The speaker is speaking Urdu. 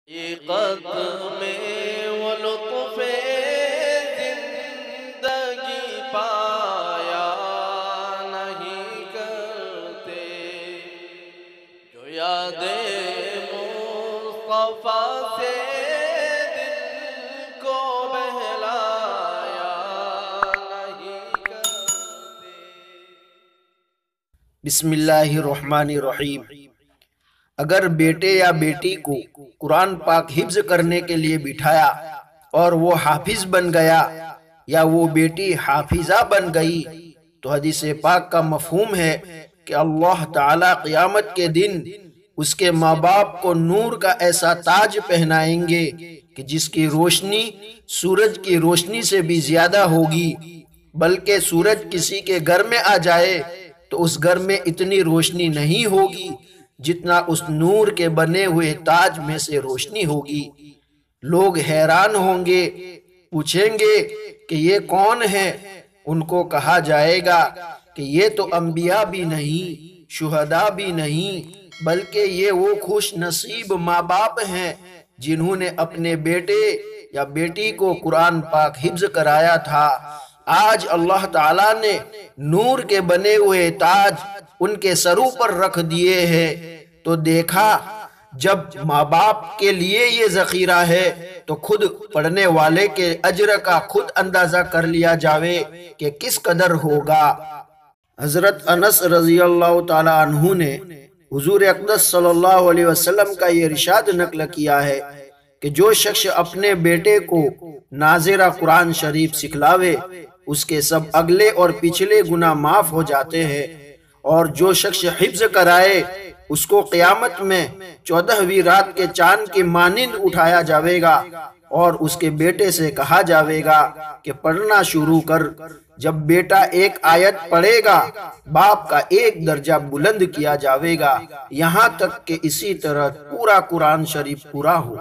حقیقت میں وہ لطف زندگی پایا نہیں کرتے، جو یاد مصطفیٰ سے دل کو بہلایا نہیں کرتے۔ بسم اللہ الرحمن الرحیم۔ اگر بیٹے یا بیٹی کو قرآن پاک حفظ کرنے کے لیے بٹھایا اور وہ حافظ بن گیا یا وہ بیٹی حافظہ بن گئی تو حدیث پاک کا مفہوم ہے کہ اللہ تعالی قیامت کے دن اس کے ماں باپ کو نور کا ایسا تاج پہنائیں گے کہ جس کی روشنی سورج کی روشنی سے بھی زیادہ ہوگی، بلکہ سورج کسی کے گھر میں آ جائے تو اس گھر میں اتنی روشنی نہیں ہوگی جتنا اس نور کے بنے ہوئے تاج میں سے روشنی ہوگی۔ لوگ حیران ہوں گے، پوچھیں گے کہ یہ کون ہے؟ ان کو کہا جائے گا کہ یہ تو انبیاء بھی نہیں، شہداء بھی نہیں، بلکہ یہ وہ خوش نصیب ماں باپ ہیں جنہوں نے اپنے بیٹے یا بیٹی کو قرآن پاک حفظ کرایا تھا۔ آج اللہ تعالیٰ نے نور کے بنے ہوئے تاج ان کے سروں پر رکھ دیے ہیں، تو دیکھا جب ماں باپ کے لیے یہ ذخیرہ ہے تو خود پڑھنے والے کے اجر کا خود اندازہ کر لیا جاوے کہ کس قدر ہوگا۔ حضرت انس رضی اللہ تعالی عنہ نے حضور اقدس صلی اللہ علیہ وسلم کا یہ ارشاد نقل کیا ہے کہ جو شخص اپنے بیٹے کو ناظرہ قرآن شریف سکھلاوے اس کے سب اگلے اور پچھلے گناہ معاف ہو جاتے ہیں، اور جو شخص حفظ کرائے اس کو قیامت میں 14ویں رات کے چاند کی مانند اٹھایا جاوے گا اور اس کے بیٹے سے کہا جاوے گا کہ پڑھنا شروع کر۔ جب بیٹا ایک آیت پڑھے گا باپ کا ایک درجہ بلند کیا جاوے گا، یہاں تک کہ اسی طرح پورا قرآن شریف پورا ہو۔